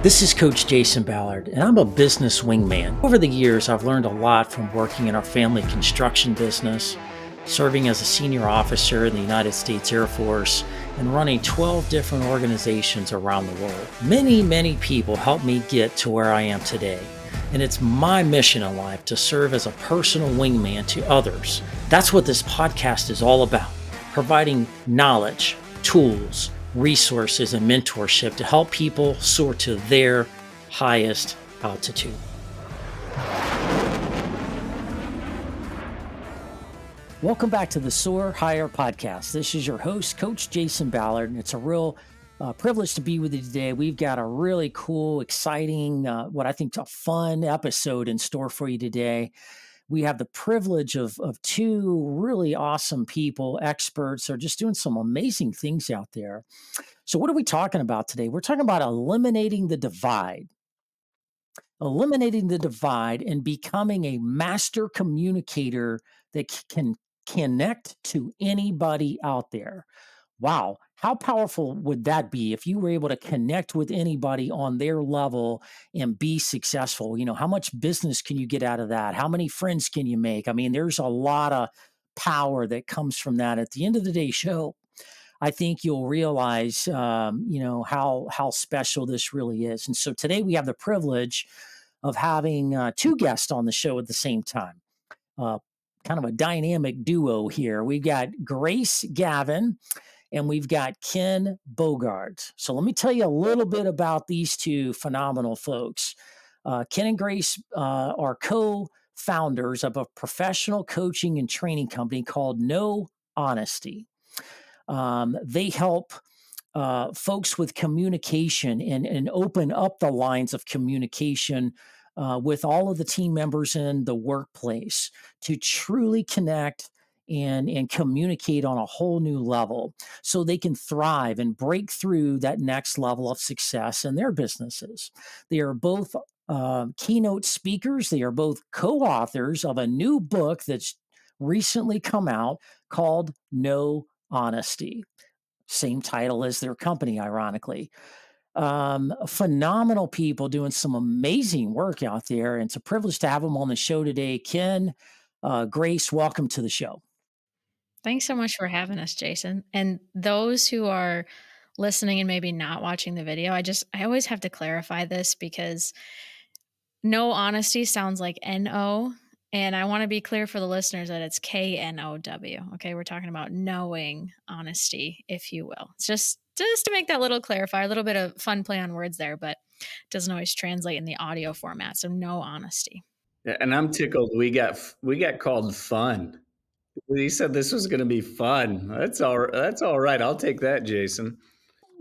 This is Coach Jason Ballard, and I'm a business wingman. Over the years, I've learned a lot from working in our family construction business, serving as a senior officer in the United States Air Force, and running 12 different organizations around the world. Many people helped me get to where I am today, and it's my mission in life to serve as a personal wingman to others. That's what this podcast is all about, providing knowledge, tools, resources, and mentorship to help people soar to their highest altitude. Welcome back to the Soar Higher podcast. This is your host, Coach Jason Ballard, and it's a real privilege to be with you today. We've got a really cool, exciting, what I think is a fun episode in store for you today. We have the privilege of two really awesome people, experts, are just doing some amazing things out there. So what are we talking about today? We're talking about eliminating the divide and becoming a master communicator that can connect to anybody out there. Wow, how powerful would that be if you were able to connect with anybody on their level and be successful? How much business can you get out of that? How many friends can you make? I mean, there's a lot of power that comes from that. At the end of the day, I think you'll realize, how special this really is. And so today we have the privilege of having two guests on the show at the same time. Uh, Kind of a dynamic duo here. We've got Grace Gavin and we've got Ken Bogard. So let me tell you a little bit about these two phenomenal folks. Ken and Grace are co-founders of a professional coaching and training company called No Honesty. They help folks with communication and open up the lines of communication with all of the team members in the workplace to truly connect and communicate on a whole new level so they can thrive and break through that next level of success in their businesses. They are both keynote speakers. They are both co-authors of a new book that's recently come out called No Honesty. Same title as their company, ironically. Phenomenal people doing some amazing work out there. And it's a privilege to have them on the show today. Ken, Grace, welcome to the show. Thanks so much for having us, Jason. And those who are listening and maybe not watching the video, I always have to clarify this because no honesty sounds like NO. And I want to be clear for the listeners that it's KNOW. Okay. We're talking about knowing honesty, if you will. It's just to make that little clarify, a little bit of fun play on words there, but it doesn't always translate in the audio format. So no honesty. Yeah, and I'm tickled we got called fun. We said this was gonna be fun. That's all right. I'll take that, Jason.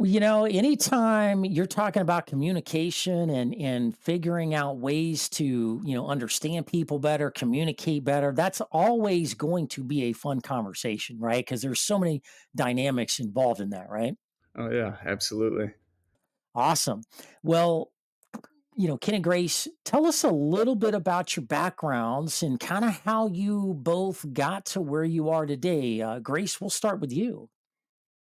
Anytime you're talking about communication and figuring out ways to, understand people better, communicate better, that's always going to be a fun conversation, right? Because there's so many dynamics involved in that, right? Oh, yeah, absolutely. Awesome. Well, Ken and Grace, tell us a little bit about your backgrounds and kind of how you both got to where you are today. Grace, we'll start with you.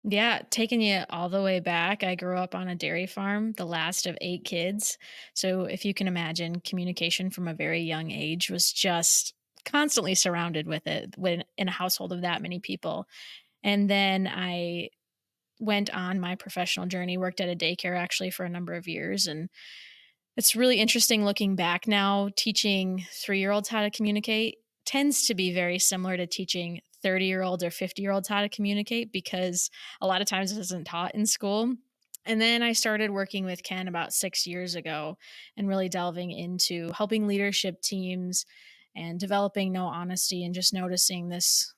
Yeah, taking you all the way back, I grew up on a dairy farm, the last of 8 kids. So if you can imagine, communication from a very young age was just constantly surrounded with it when in a household of that many people. And then I went on my professional journey, worked at a daycare actually for a number of years. And it's really interesting looking back now, teaching 3-year-olds how to communicate tends to be very similar to teaching 30-year-olds or 50-year-olds how to communicate because a lot of times it isn't taught in school. And then I started working with Ken about 6 years ago and really delving into helping leadership teams and developing no honesty and just noticing this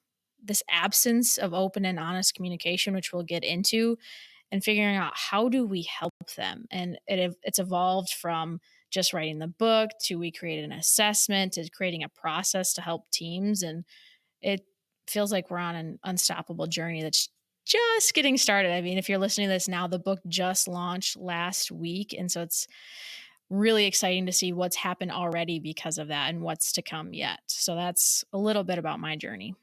absence of open and honest communication, which we'll get into, and figuring out how do we help them. And it's evolved from just writing the book to we created an assessment to creating a process to help teams. And it feels like we're on an unstoppable journey that's just getting started. I mean, if you're listening to this now, the book just launched last week. And so it's really exciting to see what's happened already because of that and what's to come yet. So that's a little bit about my journey.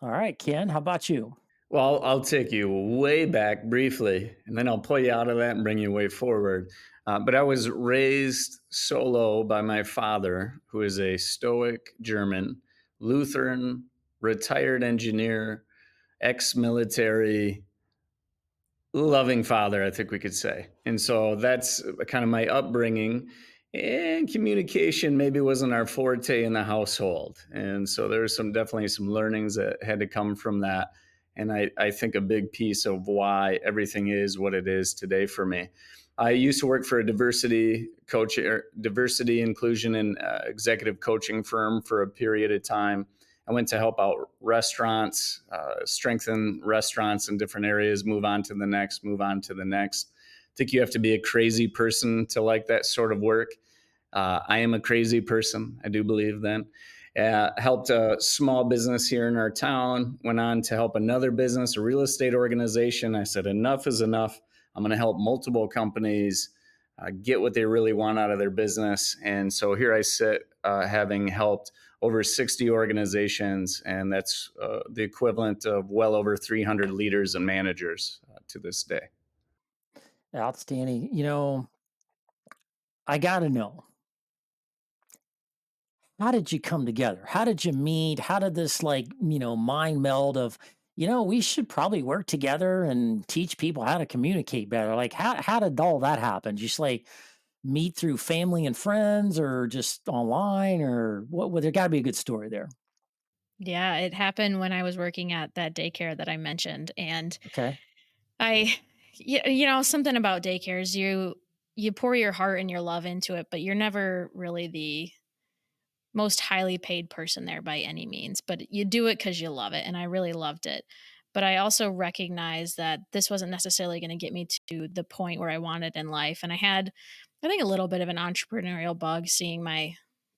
All right, Ken, how about you? Well, I'll take you way back briefly, and then I'll pull you out of that and bring you way forward. But I was raised solo by my father, who is a stoic German, Lutheran, retired engineer, ex military, loving father, I think we could say. And so that's kind of my upbringing. And communication maybe wasn't our forte in the household. And so there were some definitely some learnings that had to come from that. And I think a big piece of why everything is what it is today for me. I used to work for a diversity coach, diversity, inclusion, and executive coaching firm for a period of time. I went to help out restaurants, strengthen restaurants in different areas, move on to the next, move on to the next. I think you have to be a crazy person to like that sort of work. I am a crazy person. I do believe then. Helped a small business here in our town, went on to help another business, a real estate organization. I said, enough is enough. I'm going to help multiple companies get what they really want out of their business. And so here I sit, having helped over 60 organizations, and that's the equivalent of well over 300 leaders and managers to this day. Outstanding. I got to know, how did you come together? How did you meet? How did this mind meld of, we should probably work together and teach people how to communicate better? Like how did all that happen? Just like meet through family and friends or just online or what? Well, there got to be a good story there. Yeah, it happened when I was working at that daycare that I mentioned, and Okay. I something about daycares, you pour your heart and your love into it, but you're never really the most highly paid person there by any means, but you do it because you love it, and I really loved it. But I also recognize that this wasn't necessarily gonna get me to the point where I wanted in life, and I had, I think, a little bit of an entrepreneurial bug seeing my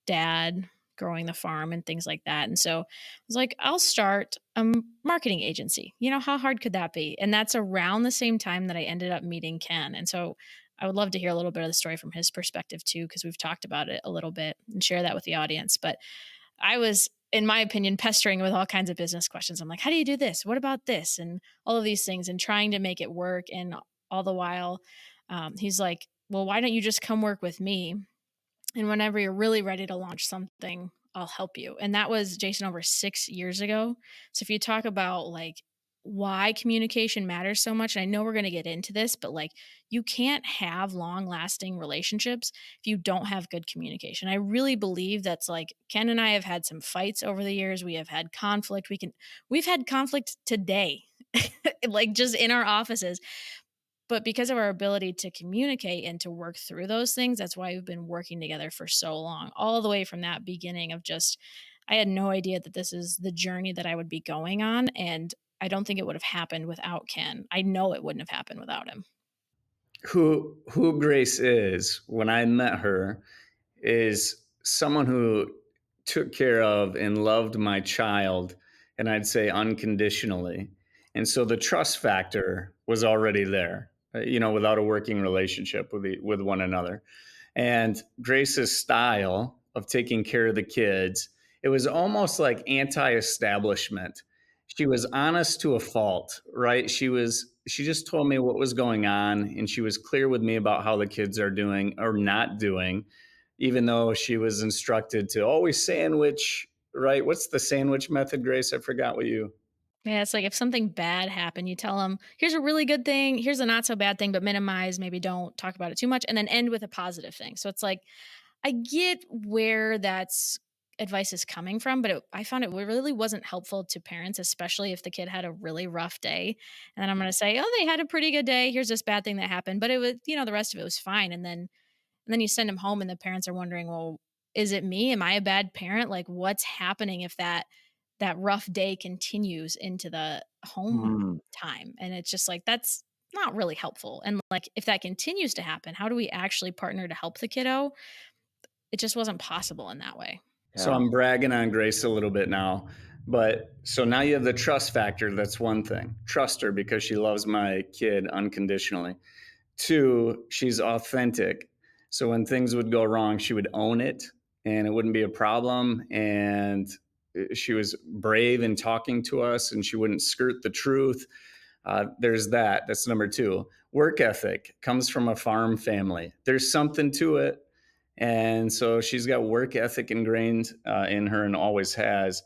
dad growing the farm and things like that, and so I was like, "I'll start a marketing agency." How hard could that be? And that's around the same time that I ended up meeting Ken, and so I would love to hear a little bit of the story from his perspective too, because we've talked about it a little bit and share that with the audience. But I was, in my opinion, pestering with all kinds of business questions. I'm like, how do you do this? What about this? And all of these things and trying to make it work. And all the while, he's like, well, why don't you just come work with me? And whenever you're really ready to launch something, I'll help you. And that was, Jason, over 6 years ago. So if you talk about like why communication matters so much, and I know we're going to get into this, but like you can't have long lasting relationships if you don't have good communication. I really believe that's like Ken and I have had some fights over the years. We have had conflict. We've had conflict today, like just in our offices, but because of our ability to communicate and to work through those things, that's why we've been working together for so long. All the way from that beginning of just, I had no idea that this is the journey that I would be going on. And I don't think it would have happened without Ken. I know it wouldn't have happened without him. Who Grace is, when I met her, is someone who took care of and loved my child, and I'd say unconditionally. And so the trust factor was already there, without a working relationship with one another. And Grace's style of taking care of the kids, it was almost like anti-establishment. She was honest to a fault, right? She just told me what was going on, and she was clear with me about how the kids are doing or not doing, even though she was instructed to always sandwich, right? What's the sandwich method, Grace? I forgot what you. Yeah, it's like if something bad happened, you tell them, here's a really good thing, here's a not so bad thing, but minimize, maybe don't talk about it too much, and then end with a positive thing. So it's like, I get where that's advice is coming from, but I found it really wasn't helpful to parents, especially if the kid had a really rough day. And then I'm going to say, oh, they had a pretty good day. Here's this bad thing that happened, but it was, the rest of it was fine. And then you send them home, and the parents are wondering, well, is it me? Am I a bad parent? Like, what's happening if that rough day continues into the home Mm, time? And it's just like that's not really helpful. And like, if that continues to happen, how do we actually partner to help the kiddo? It just wasn't possible in that way. So yeah. I'm bragging on Grace a little bit now. But so now you have the trust factor. That's one thing. Trust her because she loves my kid unconditionally. Two, she's authentic. So when things would go wrong, she would own it and it wouldn't be a problem. And she was brave in talking to us and she wouldn't skirt the truth. There's that. That's number two. Work ethic comes from a farm family. There's something to it. And so she's got work ethic ingrained in her and always has.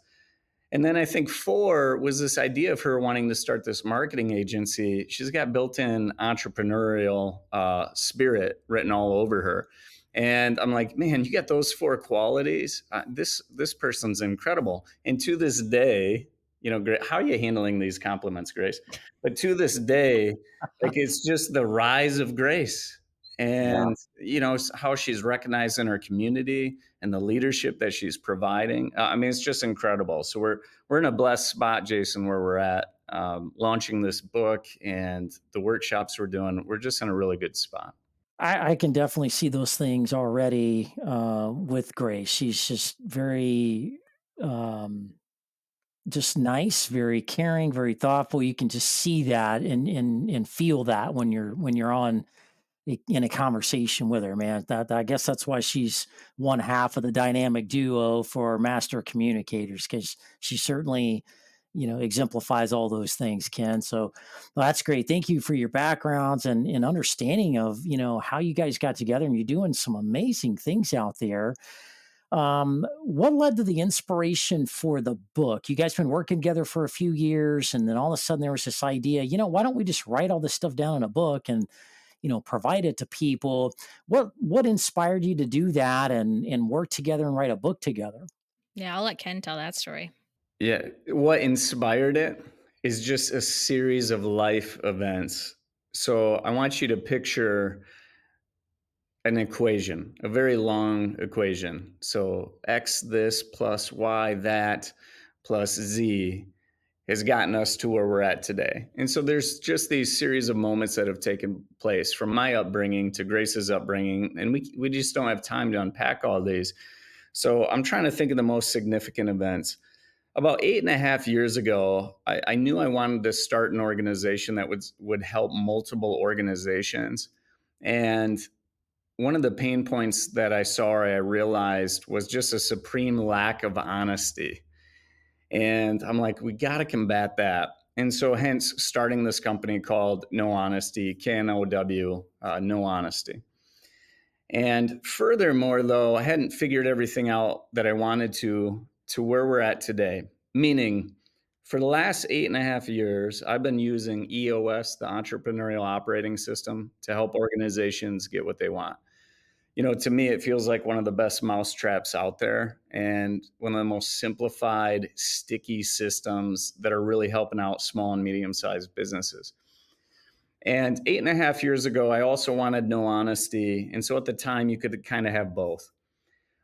And then I think four was this idea of her wanting to start this marketing agency. She's got built-in entrepreneurial spirit written all over her. And I'm like, man, you got those four qualities. This person's incredible. And to this day, how are you handling these compliments, Grace? But to this day, like it's just the rise of Grace, Yeah. and how she's recognized in her community and the leadership that she's providing. I mean, it's just incredible. So we're in a blessed spot, Jason, where we're at, launching this book and the workshops we're doing. We're just in a really good spot. I can definitely see those things already with Grace. She's just very um, just nice, very caring, very thoughtful. You can just see that and feel that when you're on in a conversation with her, man. That I guess that's why she's one half of the dynamic duo for master communicators, because she certainly, exemplifies all those things, Ken. So well, that's great. Thank you for your backgrounds and understanding of how you guys got together, and you're doing some amazing things out there. What led to the inspiration for the book? You guys been working together for a few years, and then all of a sudden there was this idea, why don't we just write all this stuff down in a book and provide it to people? What inspired you to do that and work together and write a book together? Yeah, I'll let Ken tell that story. Yeah. What inspired it is just a series of life events. So I want you to picture an equation, a very long equation. So X this plus Y that plus Z has gotten us to where we're at today. And so there's just these series of moments that have taken place from my upbringing to Grace's upbringing. And we just don't have time to unpack all these. So I'm trying to think of the most significant events. About 8.5 years ago, I knew I wanted to start an organization that would help multiple organizations. And one of the pain points that I saw or I realized was just a supreme lack of honesty. And I'm like, we got to combat that. And so, hence, starting this company called No Honesty, KNOW, No Honesty. And furthermore, though, I hadn't figured everything out that I wanted to where we're at today. Meaning, for the last 8.5 years, I've been using EOS, the Entrepreneurial Operating System, to help organizations get what they want. To me, it feels like one of the best mousetraps out there and one of the most simplified, sticky systems that are really helping out small and medium sized businesses. And 8.5 years ago, I also wanted No Honesty. And so at the time, you could kind of have both.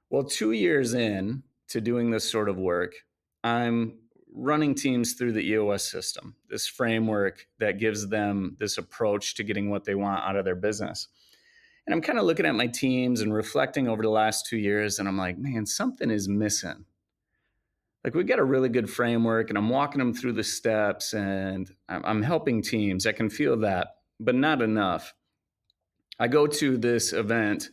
Well, 2 years in to doing this sort of work, I'm running teams through the EOS system, this framework that gives them this approach to getting what they want out of their business. And I'm kind of looking at my teams and reflecting over the last 2 years, and I'm like, man, something is missing. Like, we got a really good framework, and I'm walking them through the steps, and I'm helping teams. I can feel that, but not enough. I go to this event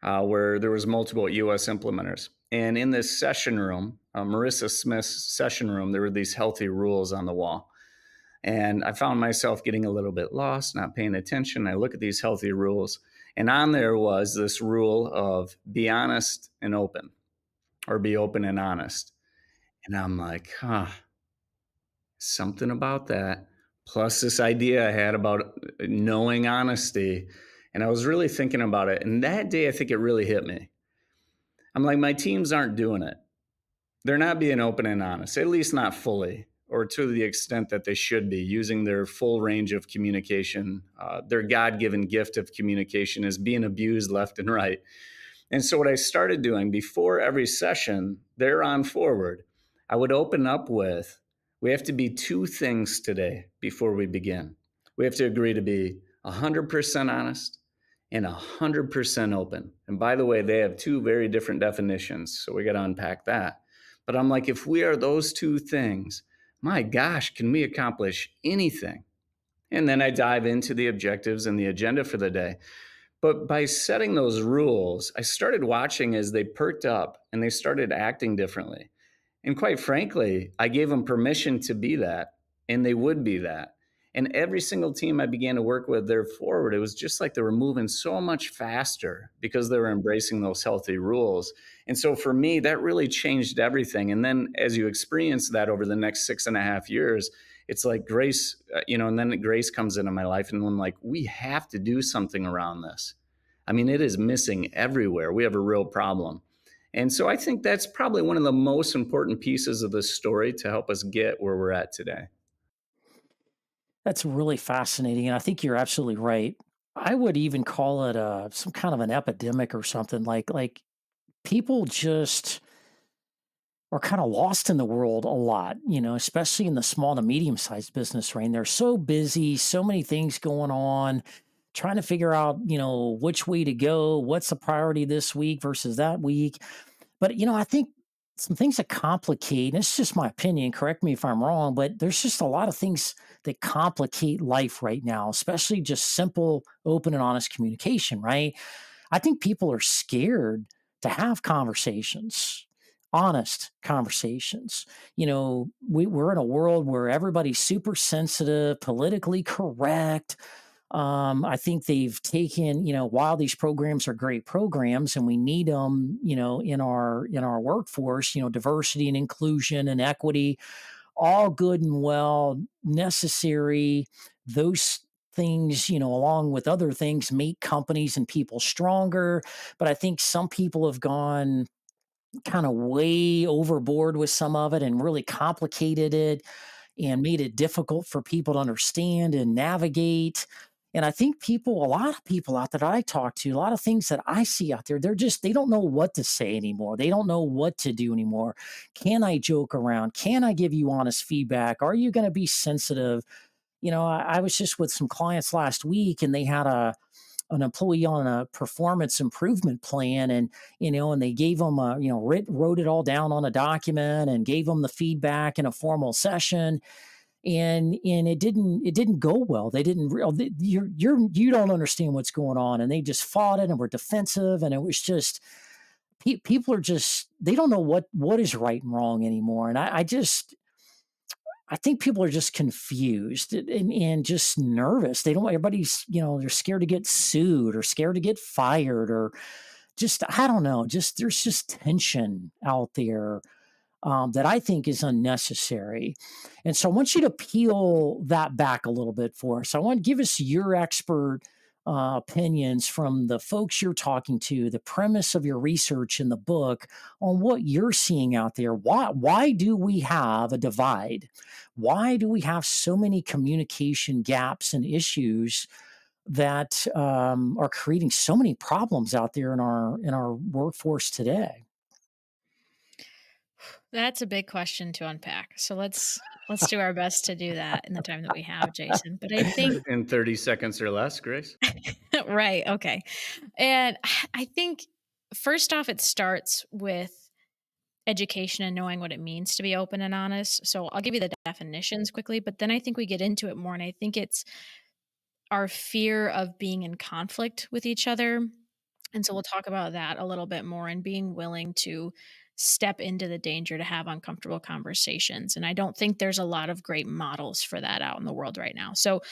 where there was multiple EOS implementers. And in this session room, Marissa Smith's session room, there were these healthy rules on the wall. And I found myself getting a little bit lost, not paying attention. I look at these healthy rules, and on there was this rule of be honest and open, or be open and honest. And I'm like, something about that. Plus, this idea I had about knowing honesty. And I was really thinking about it. And that day, I think it really hit me. I'm like, my teams aren't doing it. They're not being open and honest, at least not fully, or to the extent that they should be, using their full range of communication. Their God given gift of communication is being abused left and right. And so, what I started doing before every session, there on forward, I would open up with, we have to be two things today before we begin. We have to agree to be 100% honest and 100% open. And by the way, they have two very different definitions. So, we got to unpack that. But I'm like, if we are those two things, my gosh, can we accomplish anything? And then I dive into the objectives and the agenda for the day. But by setting those rules, I started watching as they perked up and they started acting differently. And quite frankly, I gave them permission to be that, and they would be that. And every single team I began to work with there forward, it was just like they were moving so much faster because they were embracing those healthy rules. And so for me, that really changed everything. And then as you experience that over the next 6.5 years, it's like grace, and then grace comes into my life. And I'm like, we have to do something around this. I mean, it is missing everywhere. We have a real problem. And so I think that's probably one of the most important pieces of this story to help us get where we're at today. That's really fascinating, and I think you're absolutely right. I would even call it some kind of an epidemic or something. Like people just are kind of lost in the world a lot, especially in the small to medium sized business, right? And they're so busy, so many things going on, trying to figure out, which way to go, what's the priority this week versus that week. But, I think some things that complicate, and it's just my opinion, correct me if I'm wrong, but there's just a lot of things that complicate life right now, especially just simple, open, and honest communication, right? I think people are scared to have conversations, honest conversations. We're in a world where everybody's super sensitive, politically correct. I think they've taken, while these programs are great programs and we need them, in our workforce, diversity and inclusion and equity, all good and well, necessary. Those things, along with other things, make companies and people stronger. But I think some people have gone kind of way overboard with some of it and really complicated it and made it difficult for people to understand and navigate. And I think a lot of people out there that I talk to, a lot of things that I see out there, they don't know what to say anymore. They don't know what to do anymore. Can I joke around? Can I give you honest feedback? Are you going to be sensitive? I was just with some clients last week and they had an employee on a performance improvement plan, and they gave them wrote it all down on a document and gave them the feedback in a formal session, and it didn't go well. They didn't you don't understand what's going on, and they just fought it and were defensive, and it was just people are just they don't know what is right and wrong anymore. And I think people are just confused and just nervous. They don't everybody's, they're scared to get sued or scared to get fired or just I don't know, just there's just tension out there that I think is unnecessary. And so I want you to peel that back a little bit for us. I want to give us your expert opinions from the folks you're talking to, the premise of your research in the book on what you're seeing out there. Why do we have a divide? Why do we have so many communication gaps and issues that are creating so many problems out there in our workforce today? That's a big question to unpack. So let's do our best to do that in the time that we have, Jason. But I think In 30 seconds or less, Grace? right, okay. And I think first off it starts with education and knowing what it means to be open and honest. So I'll give you the definitions quickly, but then I think we get into it more and I think it's our fear of being in conflict with each other. And so we'll talk about that a little bit more and being willing to step into the danger to have uncomfortable conversations. And I don't think there's a lot of great models for that out in the world right now. So,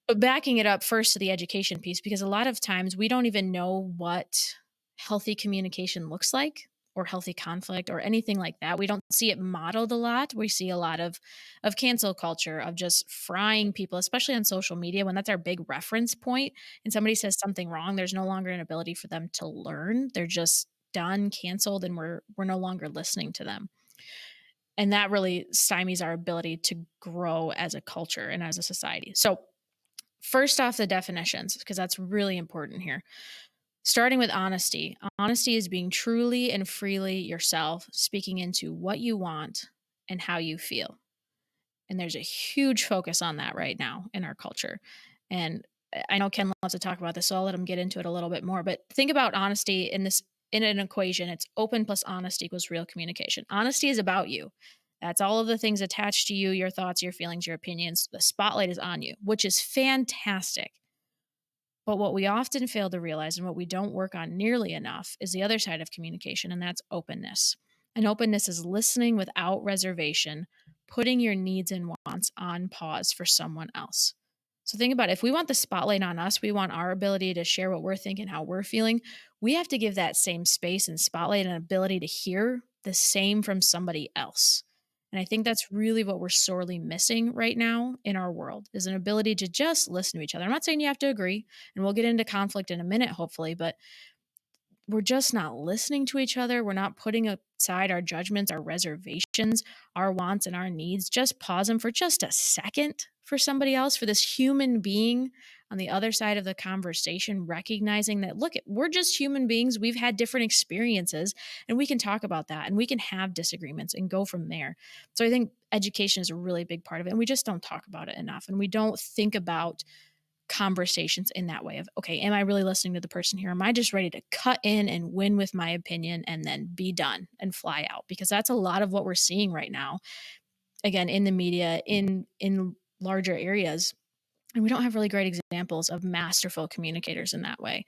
but backing it up first to the education piece, because a lot of times we don't even know what healthy communication looks like or healthy conflict or anything like that. We don't see it modeled a lot. We see a lot of cancel culture, of just frying people, especially on social media when that's our big reference point and somebody says something wrong, there's no longer an ability for them to learn. They're just done, canceled, and we're no longer listening to them. And that really stymies our ability to grow as a culture and as a society. So first off, the definitions, because that's really important here. Starting with honesty. Honesty is being truly and freely yourself, speaking into what you want and how you feel. And there's a huge focus on that right now in our culture. And I know Ken loves to talk about this, so I'll let him get into it a little bit more. But think about honesty in an equation. It's open plus honest equals real communication. Honesty is about you. That's all of the things attached to you, your thoughts, your feelings, your opinions. The spotlight is on you, which is fantastic. But what we often fail to realize and what we don't work on nearly enough is the other side of communication, and that's openness. And openness is listening without reservation, putting your needs and wants on pause for someone else. So think about it. If we want the spotlight on us, we want our ability to share what we're thinking, how we're feeling. We have to give that same space and spotlight and ability to hear the same from somebody else. And I think that's really what we're sorely missing right now in our world is an ability to just listen to each other. I'm not saying you have to agree, and we'll get into conflict in a minute, hopefully, but we're just not listening to each other. We're not putting aside our judgments, our reservations, our wants, and our needs. Just pause them for just a second for somebody else, for this human being on the other side of the conversation, recognizing that, look, we're just human beings. We've had different experiences, and we can talk about that and we can have disagreements and go from there. So I think education is a really big part of it. And we just don't talk about it enough. And we don't think about conversations in that way of, okay, am I really listening to the person here? Am I just ready to cut in and win with my opinion and then be done and fly out? Because that's a lot of what we're seeing right now. Again, in the media, in larger areas. And we don't have really great examples of masterful communicators in that way.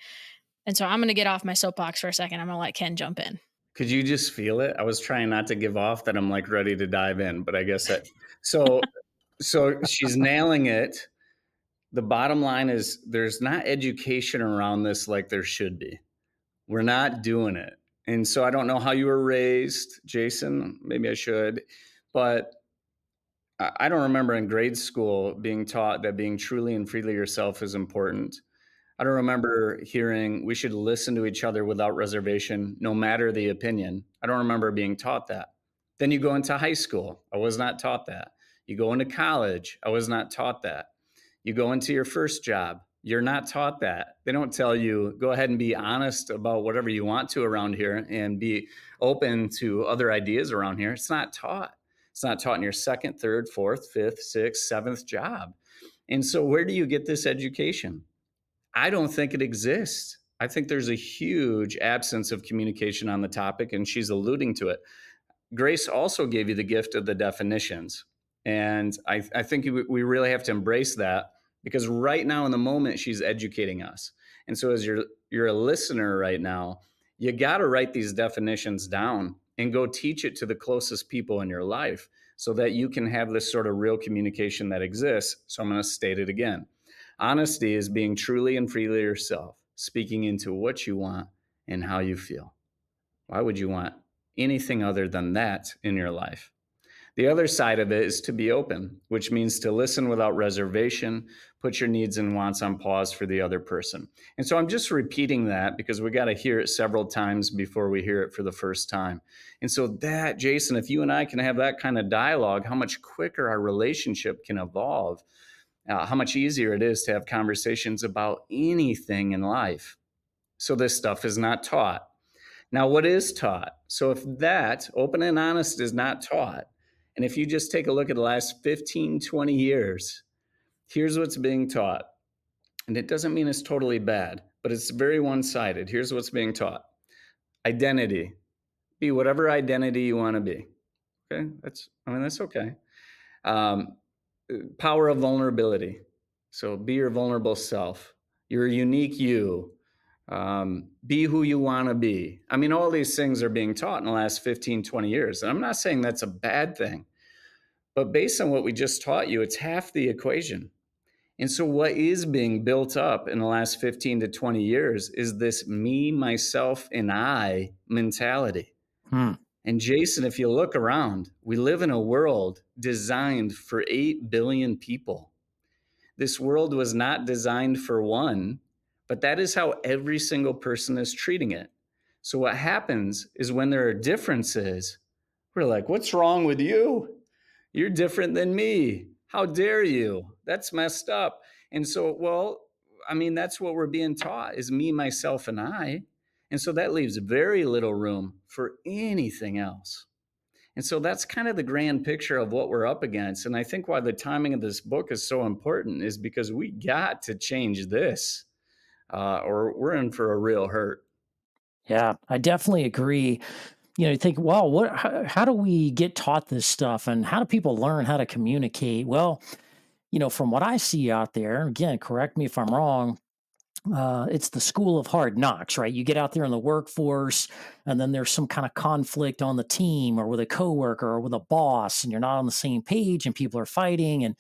And so I'm going to get off my soapbox for a second. I'm going to let Ken jump in. Could you just feel it? I was trying not to give off that I'm like ready to dive in, but I guess that so she's nailing it. The bottom line is there's not education around this like there should be. We're not doing it. And so I don't know how you were raised, Jason. Maybe I should. But I don't remember in grade school being taught that being truly and freely yourself is important. I don't remember hearing we should listen to each other without reservation, no matter the opinion. I don't remember being taught that. Then you go into high school. I was not taught that. You go into college. I was not taught that. You go into your first job. You're not taught that. They don't tell you, go ahead and be honest about whatever you want to around here and be open to other ideas around here. It's not taught. It's not taught in your second, third, fourth, fifth, sixth, seventh job. And so, where do you get this education? I don't think it exists. I think there's a huge absence of communication on the topic, and she's alluding to it. Grace also gave you the gift of the definitions. And I think we really have to embrace that because right now in the moment, she's educating us. And so as you're a listener right now, you got to write these definitions down and go teach it to the closest people in your life so that you can have this sort of real communication that exists. So I'm going to state it again. Honesty is being truly and freely yourself, speaking into what you want and how you feel. Why would you want anything other than that in your life? The other side of it is to be open, which means to listen without reservation, put your needs and wants on pause for the other person. And so I'm just repeating that because we got to hear it several times before we hear it for the first time. And so that, Jason, if you and I can have that kind of dialogue, how much quicker our relationship can evolve, how much easier it is to have conversations about anything in life. So this stuff is not taught. Now, what is taught? So if that, open and honest, is not taught, and if you just take a look at the last 15, 20 years, here's what's being taught. And it doesn't mean it's totally bad, but it's very one-sided. Here's what's being taught. Identity. Be whatever identity you want to be. Okay? That's okay. Um, Power of vulnerability. So be your vulnerable self. You're a unique you. Be who you want to be. I mean, all these things are being taught in the last 15, 20 years. And I'm not saying that's a bad thing, but based on what we just taught you, it's half the equation. And so what is being built up in the last 15 to 20 years is this me, myself, and I mentality. Hmm. And Jason, if you look around, we live in a world designed for 8 billion people. This world was not designed for one, but that is how every single person is treating it. So what happens is when there are differences, we're like, what's wrong with you? You're different than me. How dare you? That's messed up. And so, that's what we're being taught is me, myself, and I. And so that leaves very little room for anything else. And so that's kind of the grand picture of what we're up against. And I think why the timing of this book is so important is because we got to change this, or we're in for a real hurt. Yeah, I definitely agree. You think, well, how do we get taught this stuff and how do people learn how to communicate? Well, from what I see out there, again, correct me if I'm wrong, it's the school of hard knocks, right? You get out there in the workforce, and then there's some kind of conflict on the team or with a coworker or with a boss, and you're not on the same page, and people are fighting and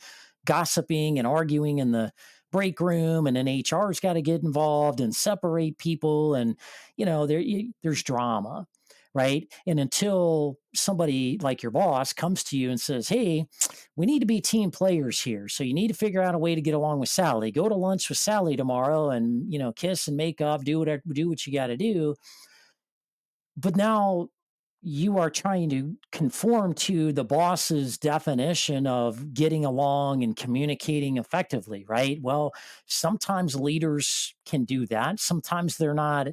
gossiping and arguing in the break room, and then HR's got to get involved and separate people, and there's drama, right? And until somebody like your boss comes to you and says, "Hey, we need to be team players here. So you need to figure out a way to get along with Sally. Go to lunch with Sally tomorrow and, kiss and make up, do what you got to do." But now you are trying to conform to the boss's definition of getting along and communicating effectively, right? Well, sometimes leaders can do that. Sometimes they're not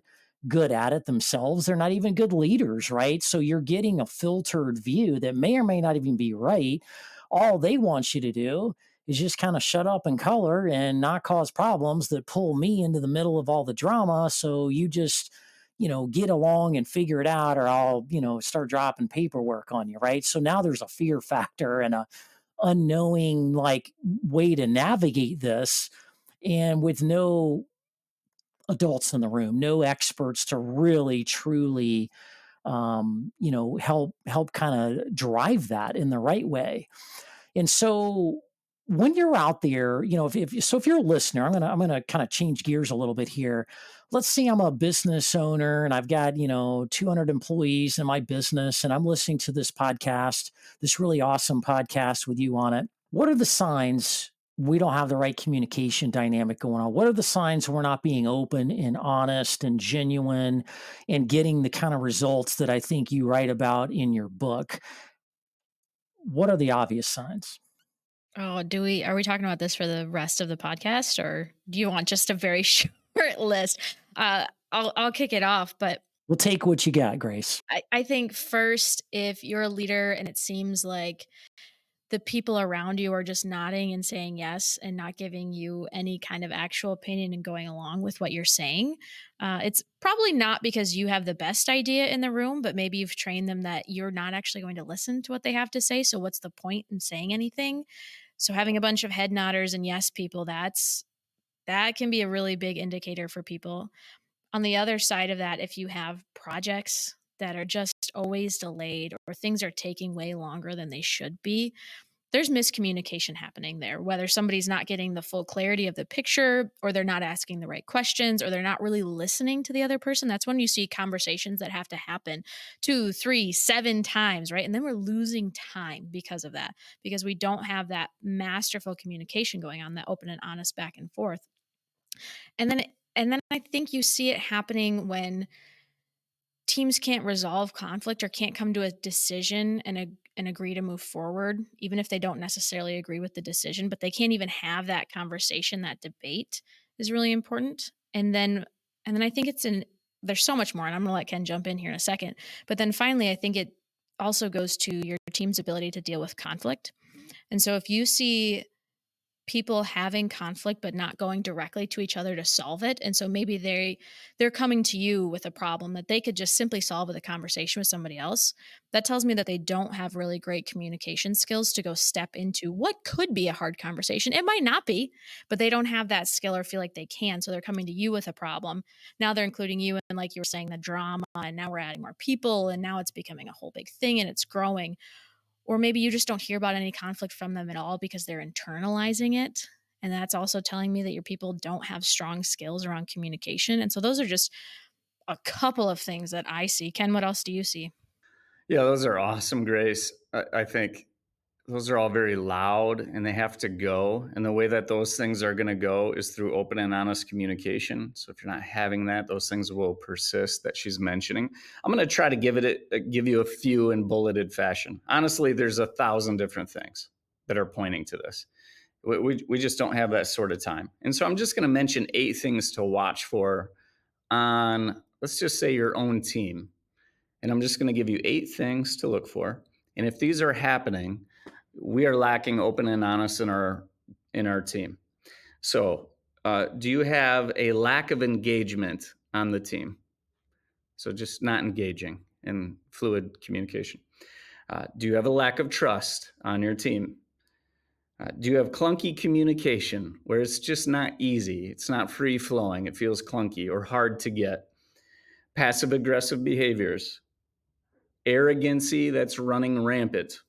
good at it themselves. They're not even good leaders, right? So you're getting a filtered view that may or may not even be right. All they want you to do is just kind of shut up and color and not cause problems that pull me into the middle of all the drama. So you just get along and figure it out, or I'll, start dropping paperwork on you. Right. So now there's a fear factor and a unknowing like way to navigate this. And with no adults in the room, no experts to really truly, help kind of drive that in the right way. And so when you're out there, if you're a listener, I'm gonna kind of change gears a little bit here. Let's say I'm a business owner and I've got 200 employees in my business, and I'm listening to this podcast, this really awesome podcast with you on it. What are the signs we don't have the right communication dynamic going on? What are the signs we're not being open and honest and genuine and getting the kind of results that I think you write about in your book? What are the obvious signs? Oh, are we talking about this for the rest of the podcast, or do you want just a very short list? I'll kick it off, but We'll take what you got, Grace. I think first, if you're a leader and it seems like the people around you are just nodding and saying yes and not giving you any kind of actual opinion and going along with what you're saying, it's probably not because you have the best idea in the room, but maybe you've trained them that you're not actually going to listen to what they have to say. So what's the point in saying anything? So having a bunch of head nodders and yes people, that can be a really big indicator for people. On the other side of that, if you have projects that are just always delayed or things are taking way longer than they should be, there's miscommunication happening there, whether somebody's not getting the full clarity of the picture, or they're not asking the right questions, or they're not really listening to the other person. That's when you see conversations that have to happen 2, 3, 7 times, right? And then we're losing time because of that, because we don't have that masterful communication going on, that open and honest back and forth. And then I think you see it happening when teams can't resolve conflict or can't come to a decision and agree to move forward, even if they don't necessarily agree with the decision, but they can't even have that conversation. That debate is really important. And then I think there's so much more, and I'm gonna let Ken jump in here in a second. But then finally, I think it also goes to your team's ability to deal with conflict. And so if you see people having conflict but not going directly to each other to solve it, and so maybe they're coming to you with a problem that they could just simply solve with a conversation with somebody else, that tells me that they don't have really great communication skills to go step into what could be a hard conversation. It might not be, but they don't have that skill or feel like they can, so they're coming to you with a problem. Now they're including you in, like you were saying, the drama, and now we're adding more people, and now it's becoming a whole big thing and it's growing. Or maybe you just don't hear about any conflict from them at all because they're internalizing it. And that's also telling me that your people don't have strong skills around communication. And so those are just a couple of things that I see. Ken, what else do you see? Yeah, those are awesome, Grace. I think those are all very loud and they have to go. And the way that those things are going to go is through open and honest communication. So if you're not having that, those things will persist that she's mentioning. I'm going to try to give you a few in bulleted fashion. Honestly, there's 1,000 different things that are pointing to this. We just don't have that sort of time. And so I'm just going to mention 8 things to watch for on, let's just say, your own team. And I'm just going to give you 8 things to look for. And if these are happening, we are lacking open and honest in our team. So, do you have a lack of engagement on the team? So just not engaging in fluid communication. Do you have a lack of trust on your team? Do you have clunky communication where it's just not easy? It's not free flowing. It feels clunky or hard to get. Passive aggressive behaviors, arrogancy that's running rampant,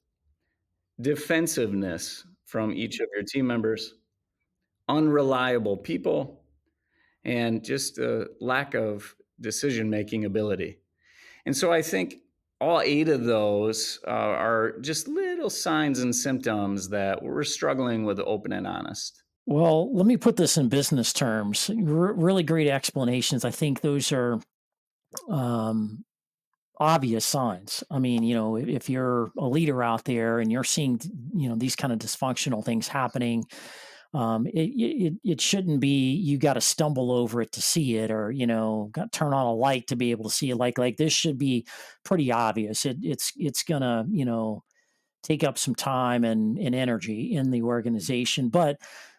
defensiveness from each of your team members, unreliable people, and just a lack of decision making ability. And so I think all eight of those are just little signs and symptoms that we're struggling with open and honest. Well, let me put this in business terms. Really great explanations. I think those are um, obvious signs. I mean, if you're a leader out there and you're seeing, these kind of dysfunctional things happening, it shouldn't be you got to stumble over it to see it, or got to turn on a light to be able to see it. Like this should be pretty obvious. It's gonna take up some time and energy in the organization. But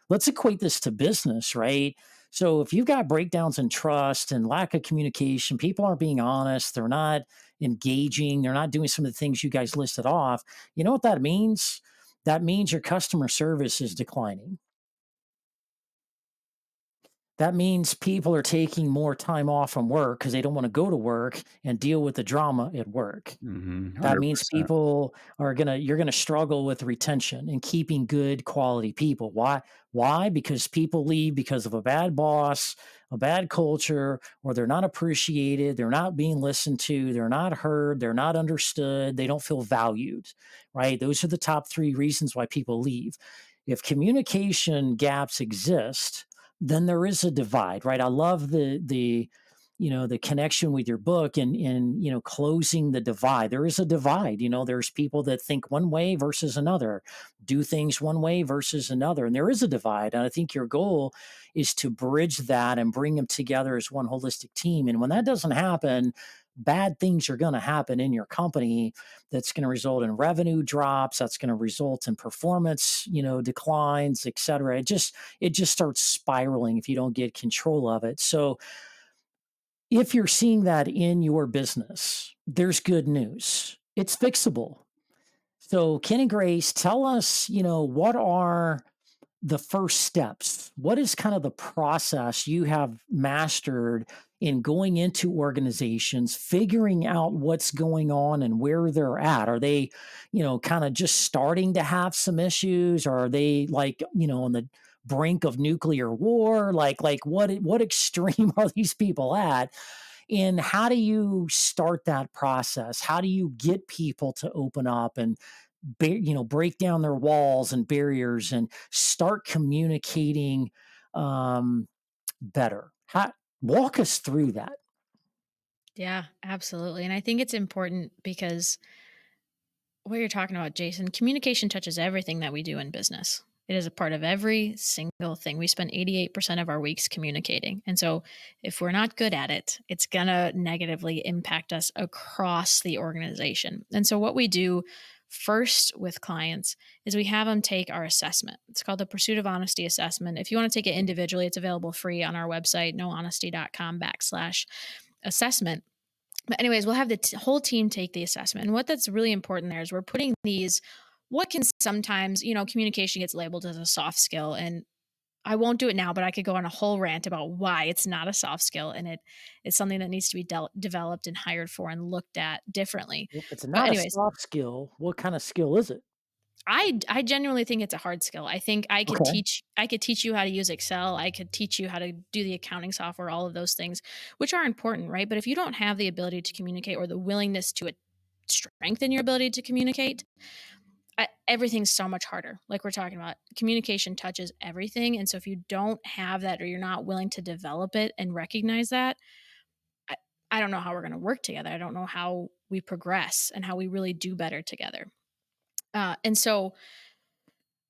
let's equate this to business, right? So if you've got breakdowns in trust and lack of communication, people aren't being honest, they're not engaging, they're not doing some of the things you guys listed off. You know what that means? That means your customer service is declining. That means people are taking more time off from work because they don't want to go to work and deal with the drama at work. That means 100%. people are you're gonna struggle with retention and keeping good quality people. Why? Why? Because people leave because of a bad boss, a bad culture, or they're not appreciated, they're not being listened to, they're not heard, they're not understood, they don't feel valued, right? Those are the top 3 reasons why people leave. If communication gaps exist, then there is a divide, right? I love the connection with your book and closing the divide. There is a divide. There's people that think one way versus another, do things one way versus another, and there is a divide. And I think your goal is to bridge that and bring them together as one holistic team. And when that doesn't happen, bad things are going to happen in your company. That's going to result in revenue drops, that's going to result in performance declines, et cetera. It just starts spiraling if you don't get control of it. So if you're seeing that in your business, there's good news. It's fixable. So, Ken and Grace, tell us, what are the first steps? What is kind of the process you have mastered in going into organizations, figuring out what's going on and where they're at? Are they, kind of just starting to have some issues? Or are they like, on the brink of nuclear war? Like what extreme are these people at? And how do you start that process? How do you get people to open up and break down their walls and barriers and start communicating um, better? Walk us through that. Yeah, absolutely. And I think it's important because what you're talking about, Jason, communication touches everything that we do in business. It is a part of every single thing. We spend 88% of our weeks communicating. And so if we're not good at it, it's going to negatively impact us across the organization. And so what we do first with clients is we have them take our assessment. It's called the Pursuit of Honesty Assessment. If you want to take it individually, it's available free on our website, nohonesty.com/assessment. But anyways, we'll have the whole team take the assessment. And what that's really important there is we're putting these what can sometimes, communication gets labeled as a soft skill. And I won't do it now, but I could go on a whole rant about why it's not a soft skill and it's something that needs to be developed and hired for and looked at differently. If it's But not a anyways, soft skill, what kind of skill is it? I genuinely think it's a hard skill. I think Okay. I could teach you how to use Excel. I could teach you how to do the accounting software, all of those things, which are important, right? But if you don't have the ability to communicate or the willingness to strengthen your ability to communicate, everything's so much harder. Like we're talking about, communication touches everything, and so if you don't have that or you're not willing to develop it and recognize that, I, I don't know how we're going to work together. I don't know how we progress and how we really do better together. And so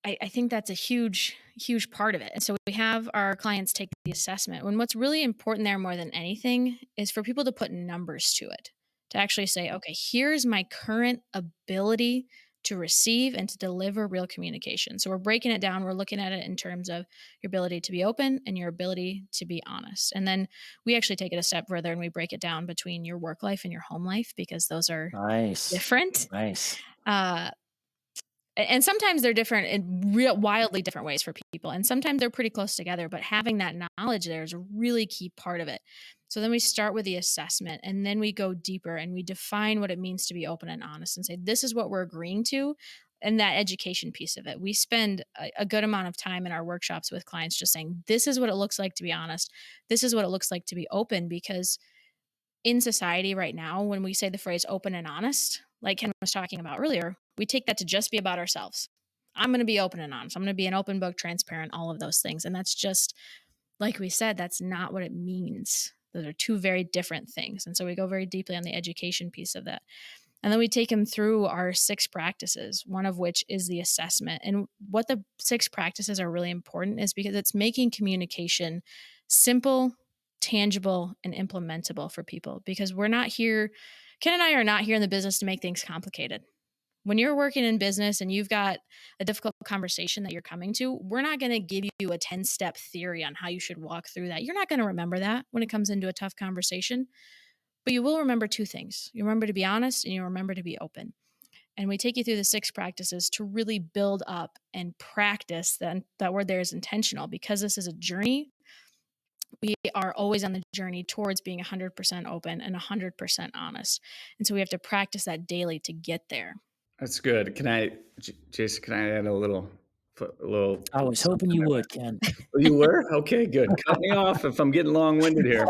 I think that's a huge, huge part of it. And so we have our clients take the assessment. When what's really important there more than anything is for people to put numbers to it, to actually say, okay, here's my current ability to receive and to deliver real communication. So we're breaking it down. We're looking at it in terms of your ability to be open and your ability to be honest. And then we actually take it a step further and we break it down between your work life and your home life because those are Nice. different. Nice. Uh, And sometimes they're different in real wildly different ways for people, and sometimes they're pretty close together, but having that knowledge there is a really key part of it. So then we start with the assessment, and then we go deeper and we define what it means to be open and honest and say, "This is what we're agreeing to," and that education piece of it. We spend a good amount of time in our workshops with clients just saying, "This is what it looks like to be honest. This is what it looks like to be open," because in society right now, when we say the phrase open and honest, like Ken was talking about earlier, we take that to just be about ourselves. I'm going to be open and honest. I'm going to be an open book, transparent, all of those things. And that's just, like we said, that's not what it means. Those are two very different things. And so we go very deeply on the education piece of that. And then we take them through our 6 practices, one of which is the assessment. And what the 6 practices are really important is because it's making communication simple, tangible, and implementable for people. Because we're not here, Ken and I are not here in the business to make things complicated. When you're working in business and you've got a difficult conversation that you're coming to, we're not going to give you a 10-step theory on how you should walk through that. You're not going to remember that when it comes into a tough conversation. But you will remember 2 things. You remember to be honest and you remember to be open. And we take you through the 6 practices to really build up and practice that word there is intentional. Because this is a journey, we are always on the journey towards being 100% open and 100% honest. And so we have to practice that daily to get there. That's good. Jason, can I add a little I was hoping something you there? would, Ken. Oh, you were? Okay, good. Cut me off if I'm getting long-winded here.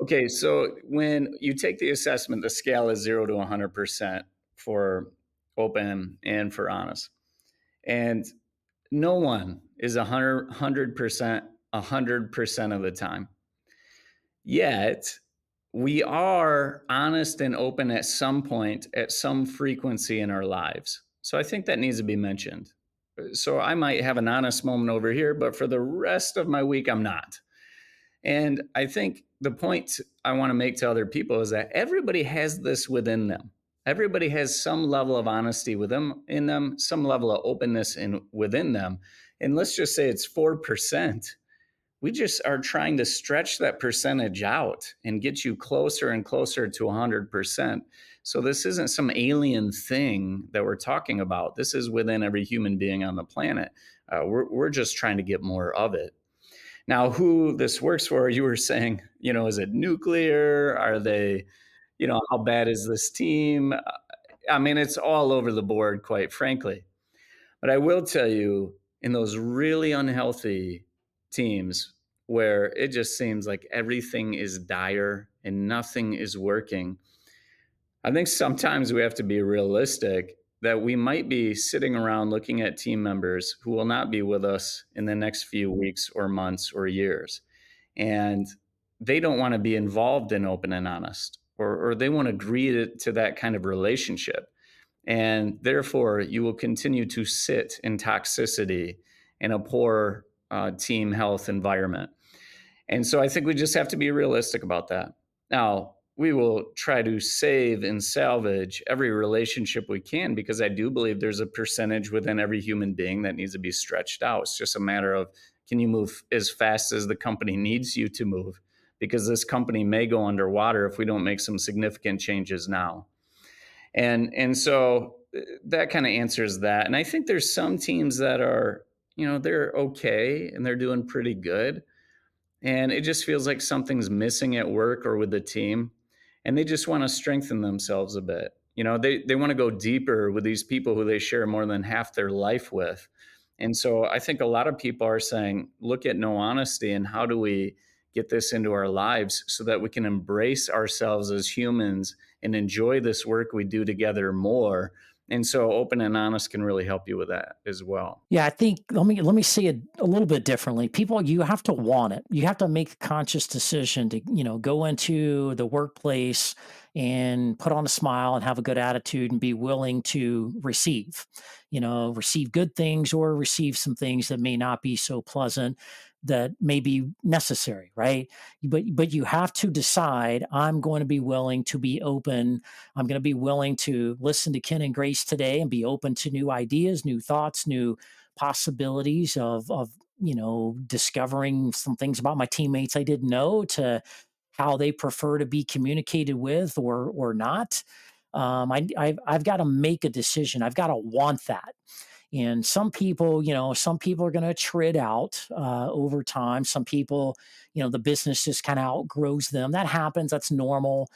Okay, so when you take the assessment, the scale is 0 to 100% for open and for honest. And no one is 100% 100% of the time. Yet, we are honest and open at some point, at some frequency in our lives. So I think that needs to be mentioned. So I might have an honest moment over here, but for the rest of my week, I'm not. And I think the point I want to make to other people is that everybody has this within them. Everybody has some level of honesty in them, some level of openness within them. And let's just say it's 4%. We just are trying to stretch that percentage out and get you closer and closer to 100%. So this isn't some alien thing that we're talking about. This is within every human being on the planet. We're just trying to get more of it. Now, who this works for, you were saying, is it nuclear? Are they, how bad is this team? I mean, it's all over the board, quite frankly. But I will tell you, in those really unhealthy teams where it just seems like everything is dire and nothing is working, I think sometimes we have to be realistic that we might be sitting around looking at team members who will not be with us in the next few weeks or months or years. And they don't want to be involved in open and honest, or they won't agree to that kind of relationship. And therefore, you will continue to sit in toxicity in a poor team health environment. And so I think we just have to be realistic about that. Now, we will try to save and salvage every relationship we can because I do believe there's a percentage within every human being that needs to be stretched out. It's just a matter of, can you move as fast as the company needs you to move? Because this company may go underwater if we don't make some significant changes now. And so that kind of answers that. And I think there's some teams that are, they're okay and they're doing pretty good, and it just feels like something's missing at work or with the team, and they just want to strengthen themselves a bit. They want to go deeper with these people who they share more than half their life with. And so I think a lot of people are saying, look at no honesty and how do we get this into our lives so that we can embrace ourselves as humans and enjoy this work we do together more. And so open and honest can really help you with that as well. Yeah, I think let me say it a little bit differently. People, you have to want it. You have to make a conscious decision to, go into the workplace and put on a smile and have a good attitude and be willing to receive good things or receive some things that may not be so pleasant that may be necessary, right? But you have to decide, I'm going to be willing to be open. I'm going to be willing to listen to Ken and Grace today and be open to new ideas, new thoughts, new possibilities of discovering some things about my teammates I didn't know, to how they prefer to be communicated with or not. I've got to make a decision. I've got to want that. And some people, some people are going to tread out over time. Some people, the business just kind of outgrows them. That happens. That's normal.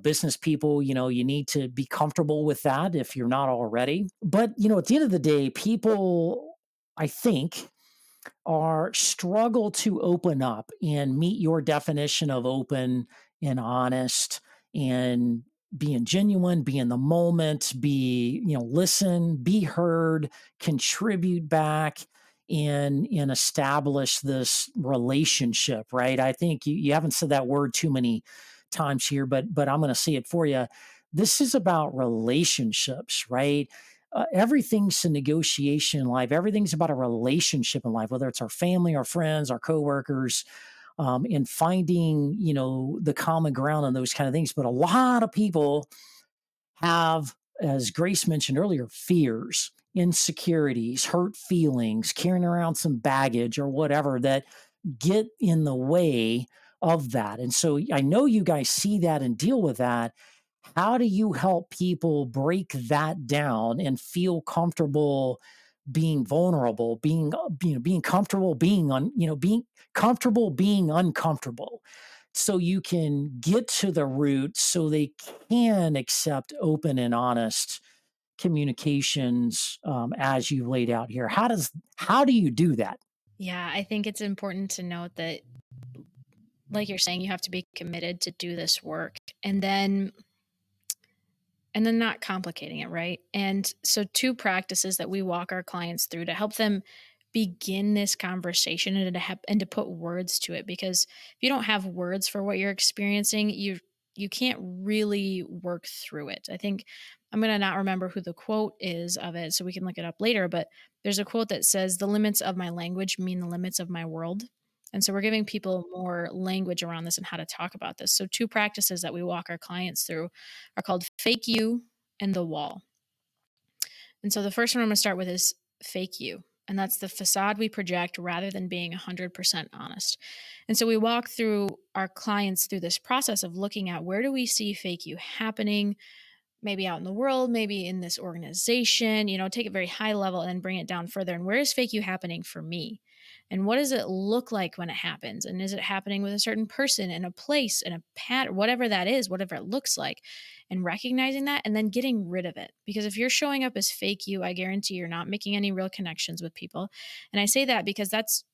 Business people, you need to be comfortable with that if you're not already. But, at the end of the day, people, I think, are struggle to open up and meet your definition of open and honest and being genuine, be in the moment, listen, be heard, contribute back and establish this relationship, right? I think you haven't said that word too many times here, but I'm going to say it for you. This is about relationships, right? Everything's a negotiation in life. Everything's about a relationship in life, whether it's our family, our friends, our coworkers, and finding, the common ground on those kind of things. But a lot of people have, as Grace mentioned earlier, fears, insecurities, hurt feelings, carrying around some baggage or whatever that get in the way of that. And so I know you guys see that and deal with that. How do you help people break that down and feel comfortable being vulnerable, being comfortable being comfortable being uncomfortable, so you can get to the root so they can accept open and honest communications, as you laid out here. How do you do that? Yeah, I think it's important to note that, like you're saying, you have to be committed to do this work, and then not complicating it, right? And so, two practices that we walk our clients through to help them begin this conversation and to put words to it, because if you don't have words for what you're experiencing, you can't really work through it. I think I'm going to not remember who the quote is of it, so we can look it up later, but there's a quote that says, "The limits of my language mean the limits of my world." And so we're giving people more language around this and how to talk about this. So, two practices that we walk our clients through are called fake you and the wall. And so the first one I'm going to start with is fake you. And that's the facade we project rather than being 100% honest. And so we walk through our clients through this process of looking at, where do we see fake you happening? Maybe out in the world, maybe in this organization, take it very high level and then bring it down further. And where is fake you happening for me? And what does it look like when it happens? And is it happening with a certain person in a place, in a pattern, whatever that is, whatever it looks like? And recognizing that and then getting rid of it. Because if you're showing up as fake you, I guarantee you're not making any real connections with people. And I say that because that's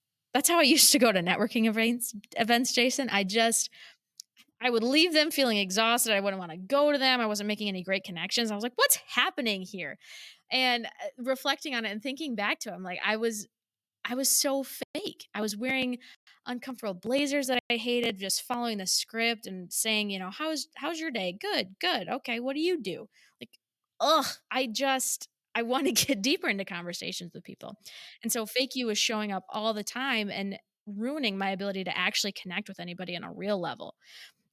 how I used to go to networking events, Jason. I would leave them feeling exhausted. I wouldn't want to go to them. I wasn't making any great connections. I was like, what's happening here? And reflecting on it and thinking back to it, I'm like, I was so fake. I was wearing uncomfortable blazers that I hated, just following the script and saying, how's your day? Good, good. Okay, what do you do? Like, ugh, I want to get deeper into conversations with people. And so fake you is showing up all the time and ruining my ability to actually connect with anybody on a real level.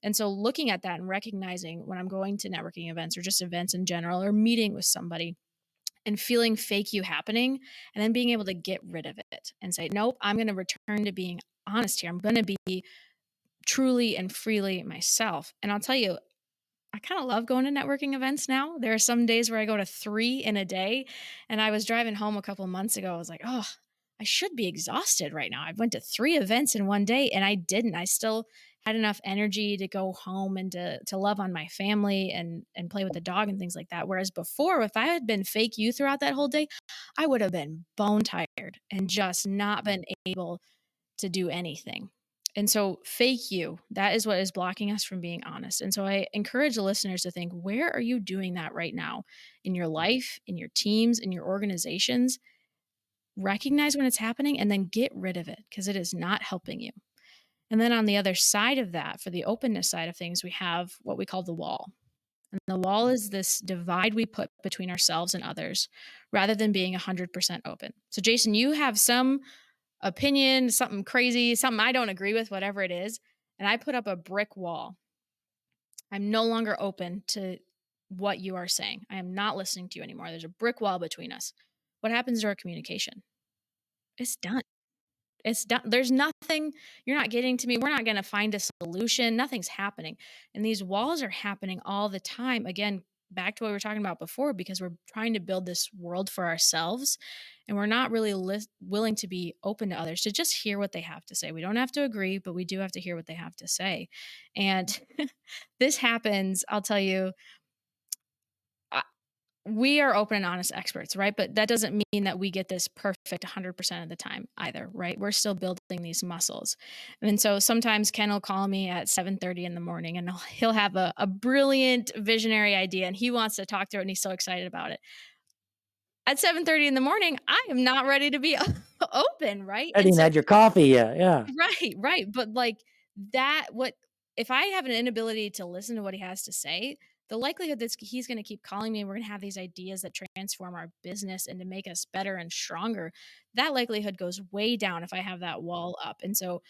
And so looking at that and recognizing when I'm going to networking events or just events in general or meeting with somebody and feeling fake you happening, and then being able to get rid of it and say, nope, I'm going to return to being honest here. I'm going to be truly and freely myself. And I'll tell you, I kind of love going to networking events now. There are some days where I go to 3 in a day. And I was driving home a couple months ago. I was like, oh, I should be exhausted right now. I went to 3 events in one day and I didn't. I still had enough energy to go home and to love on my family and play with the dog and things like that. Whereas before, if I had been fake you throughout that whole day, I would have been bone tired and just not been able to do anything. And so, fake you, that is what is blocking us from being honest. And so, I encourage the listeners to think, where are you doing that right now in your life, in your teams, in your organizations? Recognize when it's happening and then get rid of it, because it is not helping you. And then on the other side of that, for the openness side of things, we have what we call the wall. And the wall is this divide we put between ourselves and others rather than being 100% open. So, Jason, you have some opinion, something crazy, something I don't agree with, whatever it is, and I put up a brick wall. I'm no longer open to what you are saying. I am not listening to you anymore. There's a brick wall between us. What happens to our communication? It's done. It's done. There's nothing, you're not getting to me. We're not going to find a solution. Nothing's happening. And these walls are happening all the time. Again, back to what we were talking about before, because we're trying to build this world for ourselves and we're not really willing to be open to others to just hear what they have to say. We don't have to agree, but we do have to hear what they have to say. And this happens, I'll tell you, we are open and honest experts, right? But that doesn't mean that we get this perfect 100% of the time either, right? We're still building these muscles. And so sometimes Ken will call me at 7:30 in the morning and he'll have a brilliant visionary idea and he wants to talk through it and he's so excited about it. At 7:30 in the morning, I am not ready to be open, right? I And didn't so had your coffee yet. Yeah. right, right, but, like, that what if I have an inability to listen to what he has to say, the likelihood that he's gonna keep calling me and we're gonna have these ideas that transform our business and to make us better and stronger, that likelihood goes way down if I have that wall up, and so,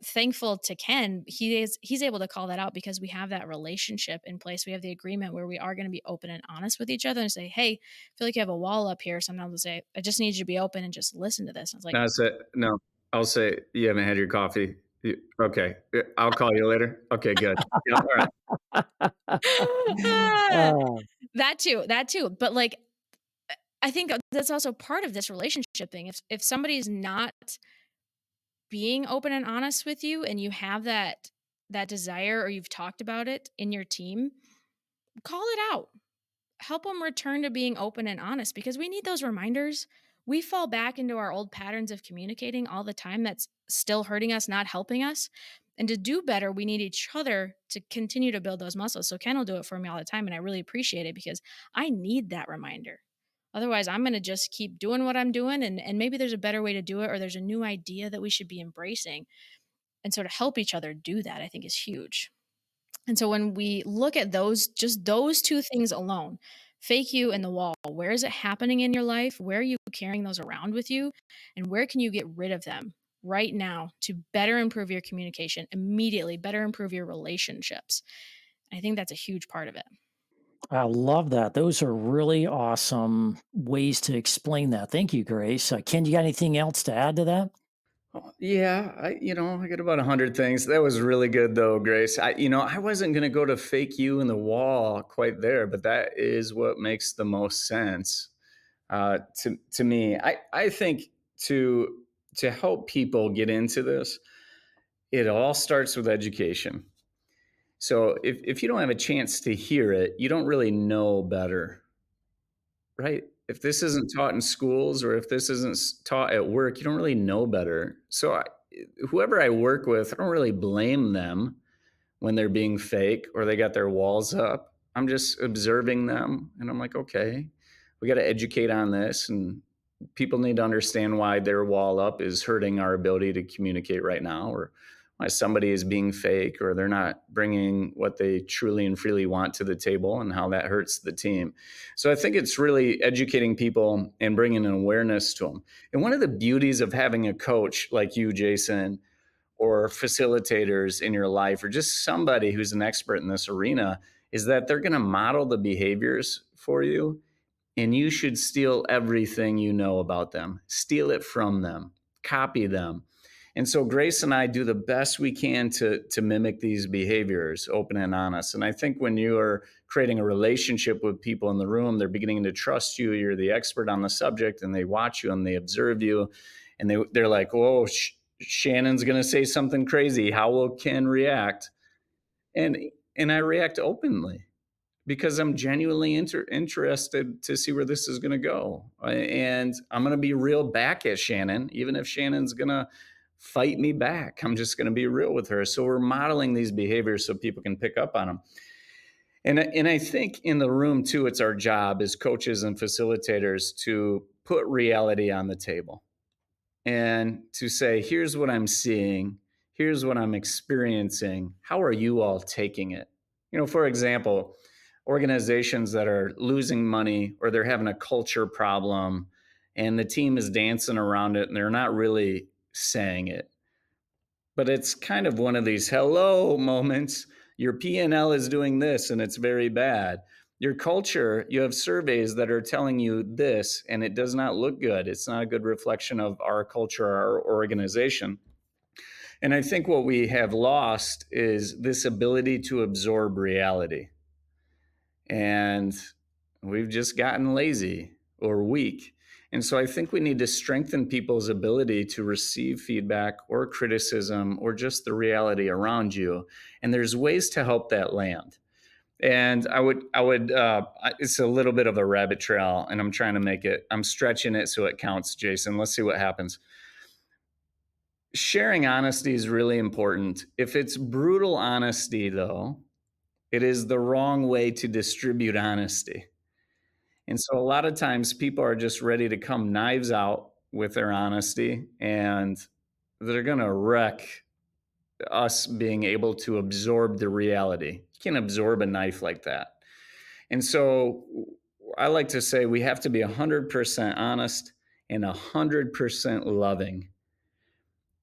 thankful to Ken, he's able to call that out because we have that relationship in place. We have the agreement where we are gonna be open and honest with each other and say, "Hey, I feel like you have a wall up here." Sometimes we'll say, "I just need you to be open and just listen to this." I was like, No, I said no. I'll say you haven't had your coffee. Okay, I'll call you later. Okay, good. Yeah, all right. Ah, That too, but, like, I think that's also part of this relationship thing. If somebody's not being open and honest with you and you have that desire or you've talked about it in your team, call it out. Help them return to being open and honest because we need those reminders. We fall back into our old patterns of communicating all the time that's still hurting us, not helping us. And to do better, we need each other to continue to build those muscles. So Ken will do it for me all the time. And I really appreciate it because I need that reminder. Otherwise, I'm going to just keep doing what I'm doing. And maybe there's a better way to do it, or there's a new idea that we should be embracing. And so to help each other do that, I think is huge. And so when we look at those, just those two things alone, fake you and the wall, where is it happening in your life? Where are you carrying those around with you? And where can you get rid of them right now to better improve your communication immediately, better improve your relationships? I think that's a huge part of it. I love that. Those are really awesome ways to explain that. Thank you, Grace. Ken, you got anything else to add to that? Oh, yeah, I got about 100 things. That was really good though, Grace. I wasn't going to go to fake you in the wall quite there, but that is what makes the most sense to me. I think to to help people get into this, it all starts with education. So if you don't have a chance to hear it, you don't really know better, right? If this isn't taught in schools or if this isn't taught at work, you don't really know better. So whoever I work with, I don't really blame them when they're being fake or they got their walls up. I'm just observing them and I'm like, okay, we got to educate on this and people need to understand why their wall up is hurting our ability to communicate right now or why somebody is being fake or they're not bringing what they truly and freely want to the table and how that hurts the team. So I think it's really educating people and bringing an awareness to them. And one of the beauties of having a coach like you, Jason, or facilitators in your life or just somebody who's an expert in this arena is that they're going to model the behaviors for you and you should steal everything you know about them, steal it from them, copy them. And so Grace and I do the best we can to mimic these behaviors, open and honest. And I think when you are creating a relationship with people in the room, they're beginning to trust you. You're the expert on the subject, and they watch you and they observe you, and they're like, "Whoa, Shannon's going to say something crazy. How will Ken react?" And and I react openly because I'm genuinely interested to see where this is going to go. And I'm going to be real back at Shannon, even if Shannon's going to fight me back. I'm just going to be real with her. So we're modeling these behaviors so people can pick up on them. And I think in the room too, it's our job as coaches and facilitators to put reality on the table and to say, here's what I'm seeing, here's what I'm experiencing. How are you all taking it? For example, organizations that are losing money or they're having a culture problem and the team is dancing around it and they're not really saying it. But it's kind of one of these hello moments. Your P&L is doing this and it's very bad. Your culture, you have surveys that are telling you this, and it does not look good. It's not a good reflection of our culture, our organization. And I think what we have lost is this ability to absorb reality. And we've just gotten lazy or weak. And so I think we need to strengthen people's ability to receive feedback or criticism or just the reality around you. And there's ways to help that land. And it's a little bit of a rabbit trail, and I'm trying to make it, I'm stretching it so it counts, Jason. Let's see what happens. Sharing honesty is really important. If it's brutal honesty, though, it is the wrong way to distribute honesty. And so a lot of times people are just ready to come knives out with their honesty, and they're going to wreck us being able to absorb the reality. You can't absorb a knife like that. And so I like to say we have to be 100% honest and 100% loving.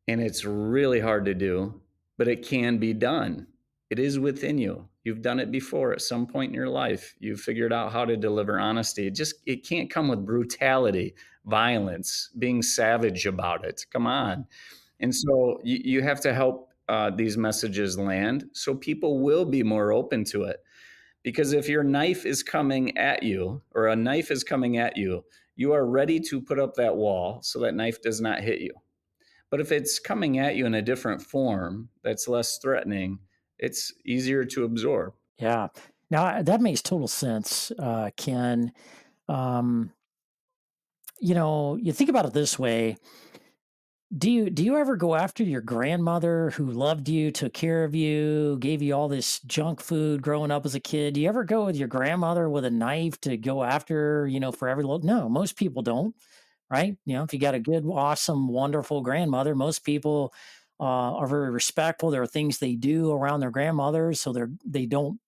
And it's really hard to do, but it can be done. It is within you. You've done it before at some point in your life. You've figured out how to deliver honesty. It can't come with brutality, violence, being savage about it. Come on. And so you have to help these messages land so people will be more open to it. Because if your knife is coming at you, or a knife is coming at you, you are ready to put up that wall so that knife does not hit you. But if it's coming at you in a different form that's less threatening, it's easier to absorb. Yeah. Now that makes total sense, Ken. Um, you think about it this way. Do you ever go after your grandmother who loved you, took care of you, gave you all this junk food growing up as a kid? Do you ever go with your grandmother with a knife to go after, for every little? No, most people don't, right? If you got a good, awesome, wonderful grandmother, most people are very respectful. There are things they do around their grandmothers, so they don't.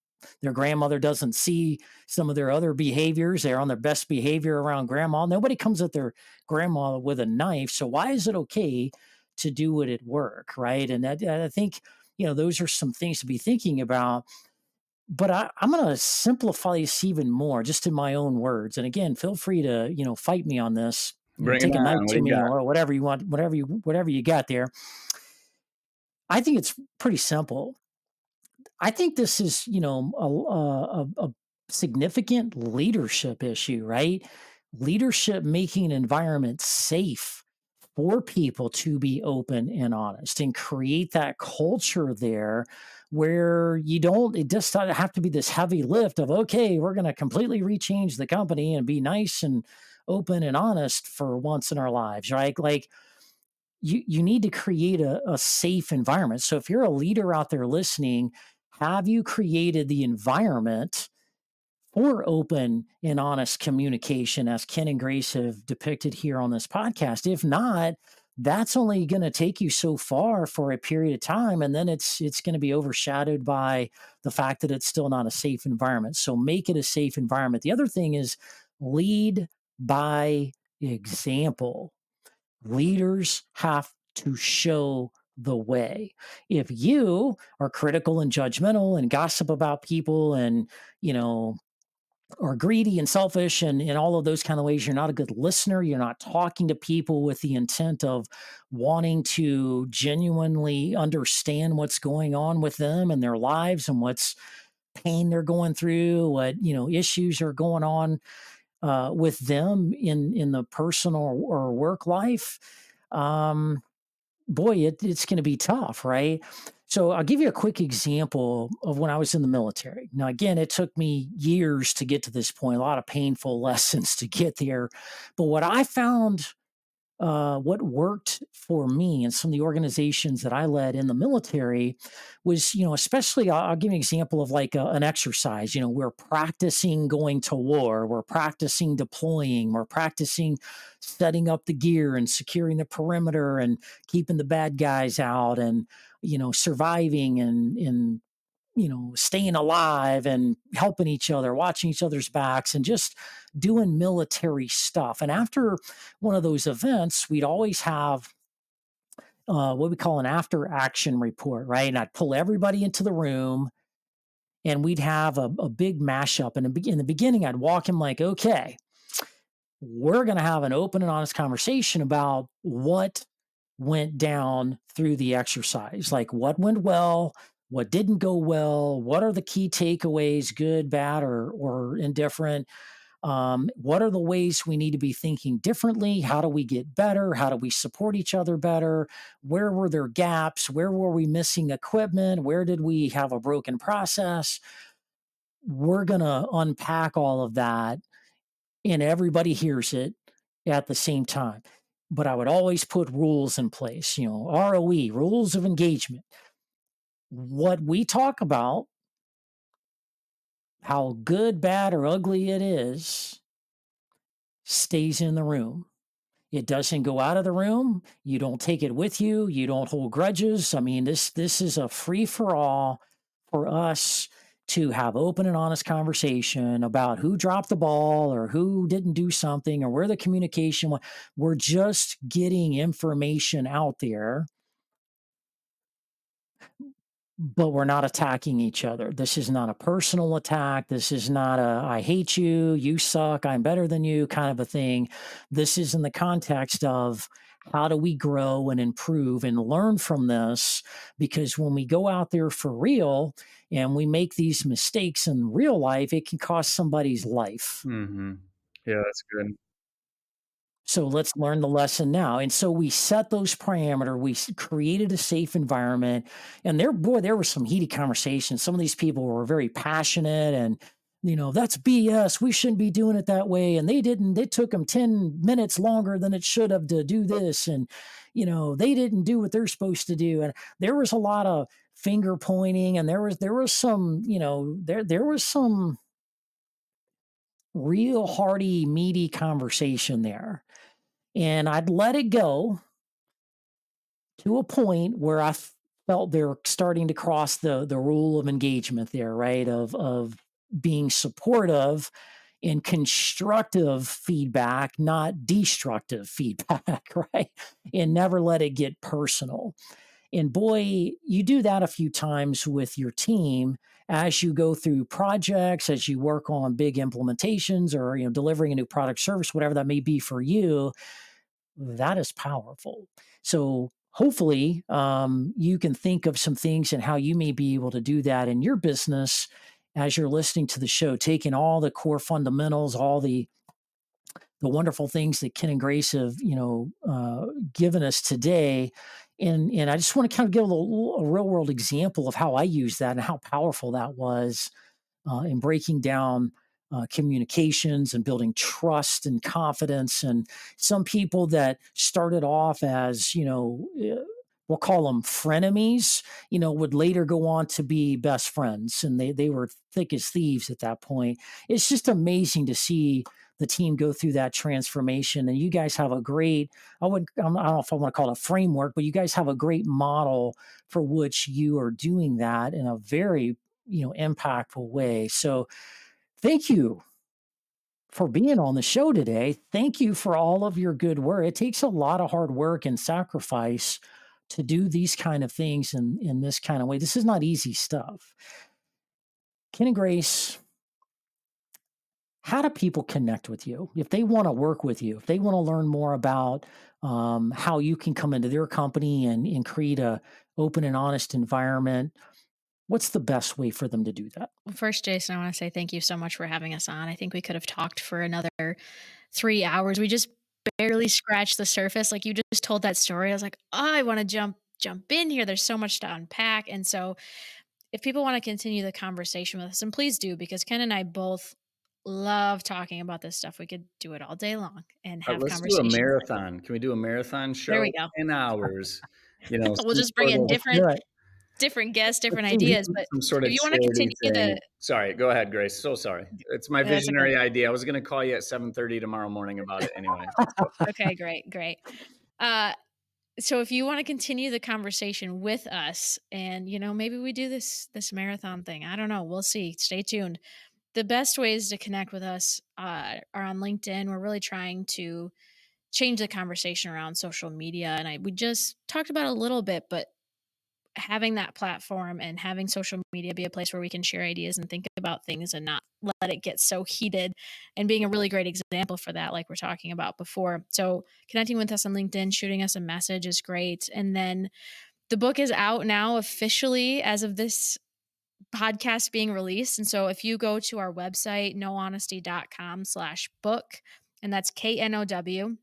Their grandmother doesn't see some of their other behaviors. They're on their best behavior around grandma. Nobody comes at their grandma with a knife. So why is it okay to do it at work, right? And I think those are some things to be thinking about. But I'm going to simplify this even more, just in my own words. And again, feel free to fight me on this. Bring it Take a knife on. What do to you me got? or whatever you want, whatever you got there. I think it's pretty simple. I think this is, a significant leadership issue, right? Leadership making an environment safe for people to be open and honest and create that culture there where it just doesn't have to be this heavy lift of, okay, we're going to completely rechange the company and be nice and open and honest for once in our lives, right? Like, you need to create a safe environment. So if you're a leader out there listening, have you created the environment for open and honest communication as Ken and Grace have depicted here on this podcast? If not, that's only going to take you so far for a period of time, and then it's going to be overshadowed by the fact that it's still not a safe environment. So make it a safe environment. The other thing is lead by example. Leaders have to show the way. If you are critical and judgmental and gossip about people and, are greedy and selfish and in all of those kind of ways, you're not a good listener. You're not talking to people with the intent of wanting to genuinely understand what's going on with them and their lives and what's pain they're going through, what, issues are going on with them in the personal or work life. um, Boy, it's going to be tough, right? So I'll give you a quick example of when I was in the military. Now, again, it took me years to get to this point, a lot of painful lessons to get there. But what I found, what worked for me and some of the organizations that I led in the military was, especially I'll give you an example of like an exercise. We're practicing going to war, we're practicing deploying, we're practicing setting up the gear and securing the perimeter and keeping the bad guys out and, surviving and staying alive and helping each other, watching each other's backs, and just doing military stuff. And after one of those events, we'd always have what we call an after action report, right? And I'd pull everybody into the room and we'd have a big mashup. And in the beginning, I'd walk him like, okay, we're going to have an open and honest conversation about what went down through the exercise, like what went well, what didn't go well, what are the key takeaways, good, bad, or indifferent. What are the ways we need to be thinking differently? How do we get better? How do we support each other better? Where were there gaps? Where were we missing equipment? Where did we have a broken process? We're going to unpack all of that, and everybody hears it at the same time. But I would always put rules in place, ROE, rules of engagement. What we talk about, how good, bad, or ugly it is, stays in the room. It doesn't go out of the room. You don't take it with you. You don't hold grudges. I mean, this is a free for all for us to have open and honest conversation about who dropped the ball or who didn't do something or where the communication went. We're just getting information out there, but we're not attacking each other. This is not a personal attack. This is not a I hate you, you suck, I'm better than you kind of a thing. This is in the context of how do we grow and improve and learn from this? Because when we go out there for real and we make these mistakes in real life, it can cost somebody's life. Mhm. Yeah, that's good. So let's learn the lesson now. And so we set those parameter. Created a safe environment, and there were some heated conversations. Some of these people were very passionate, and that's BS. We shouldn't be doing it that way. And they didn't. It took them 10 minutes longer than it should have to do this, and they didn't do what they're supposed to do. And there was a lot of finger pointing, and there was some there was some real hearty, meaty conversation there, and I'd let it go to a point where felt they're starting to cross the rule of engagement there, right? Of being supportive and constructive feedback, not destructive feedback, right? And never let it get personal. And boy, you do that a few times with your team as you go through projects, as you work on big implementations or delivering a new product service, whatever that may be for you, that is powerful. So hopefully, you can think of some things and how you may be able to do that in your business as you're listening to the show, taking all the core fundamentals, all the wonderful things that Ken and Grace have, given us today. And I just want to kind of give a real world example of how I use that and how powerful that was in breaking down communications and building trust and confidence. And some people that started off as, we'll call them frenemies, would later go on to be best friends. And they were thick as thieves at that point. It's just amazing to see the team go through that transformation. And you guys have a great, I don't know if I want to call it a framework, but you guys have a great model for which you are doing that in a very impactful way. So thank you for being on the show today. Thank you for all of your good work. It takes a lot of hard work and sacrifice to do these kind of things in this kind of way. This is not easy stuff. Ken and Grace, how do people connect with you if they want to work with you, if they want to learn more about how you can come into their company and create a open and honest environment? What's the best way for them to do that? Well, first, Jason, I want to say thank you so much for having us on. I think we could have talked for another 3 hours. We just barely scratched the surface. Like you just told that story. I was like, oh, I want to jump in here. There's so much to unpack. And so if people want to continue the conversation with us, and please do, because Ken and I both love talking about this stuff. We could do it all day long and have Let's do a conversations. marathon. Can we do a marathon There we show? go. 10 hours, We'll some just bring sort in of Let's do it. different guests, different let's do ideas. But some sort if of you want to charity continue thing. the Sorry, go ahead, Grace. So sorry. It's my that's okay. visionary idea. I was gonna call you at 7:30 tomorrow morning about it anyway. Okay, great, great. Uh, so if you want to continue the conversation with us and maybe we do this marathon thing. I don't know. We'll see. Stay tuned. The best ways to connect with us are on LinkedIn. We're really trying to change the conversation around social media and we just talked about it a little bit, but having that platform and having social media be a place where we can share ideas and think about things and not let it get so heated, and being a really great example for that, like we're talking about before. So connecting with us on LinkedIn, shooting us a message is great. And then the book is out now officially as of this podcast being released. And so if you go to our website, nohonesty.com/book, and that's KNOW,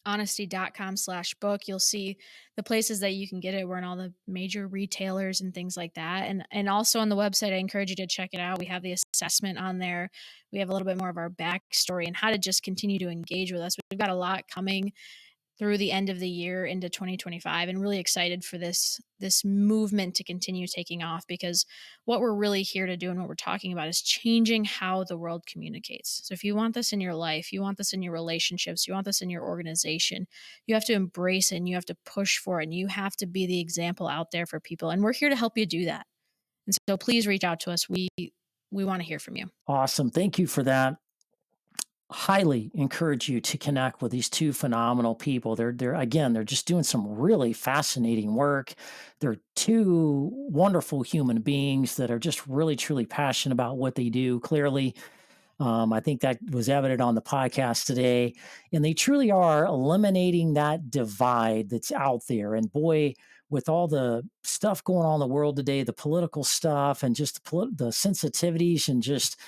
honesty.com/book, you'll see the places that you can get it. We're in all the major retailers and things like that. And also on the website, I encourage you to check it out. We have the assessment on there. We have a little bit more of our backstory and how to just continue to engage with us. We've got a lot coming through the end of the year into 2025, and really excited for this movement to continue taking off, because what we're really here to do and what we're talking about is changing how the world communicates. So if you want this in your life, you want this in your relationships, you want this in your organization, you have to embrace it and you have to push for it and you have to be the example out there for people, and we're here to help you do that. And so please reach out to us. We want to hear from you. Awesome. Thank you for that. Highly encourage you to connect with these two phenomenal people. They're again, they're just doing some really fascinating work. They're two wonderful human beings that are just really truly passionate about what they do. Clearly, I think that was evident on the podcast today, and they truly are eliminating that divide that's out there. And boy, with all the stuff going on in the world today, the political stuff and just the sensitivities and just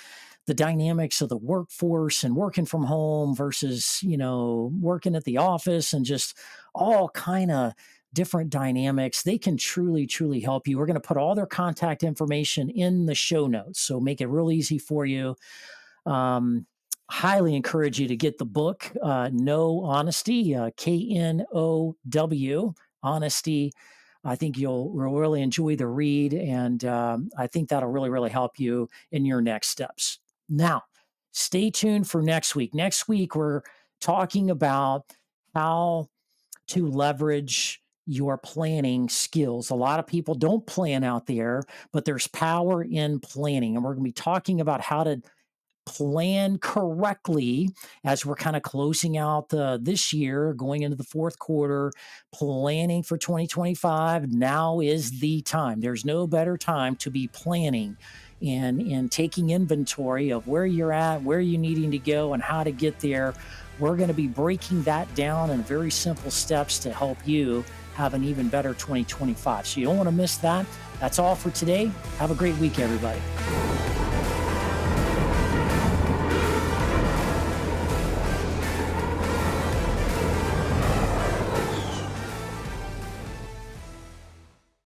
the dynamics of the workforce and working from home versus, working at the office and just all kind of different dynamics, they can truly, truly help you. We're going to put all their contact information in the show notes. So make it real easy for you. Um, Highly encourage you to get the book, No Honesty, KNOW, Honesty. I think you'll really enjoy the read, and I think that'll really, really help you in your next steps. Now, stay tuned for next week. Next week, we're talking about how to leverage your planning skills. A lot of people don't plan out there, but there's power in planning. And we're going to be talking about how to plan correctly as we're kind of closing out this year, going into the fourth quarter, planning for 2025. Now is the time. There's no better time to be planning and taking inventory of where you're at, where you're needing to go, and how to get there. We're going to be breaking that down in very simple steps to help you have an even better 2025. So you don't want to miss that. That's all for today. Have a great week, everybody.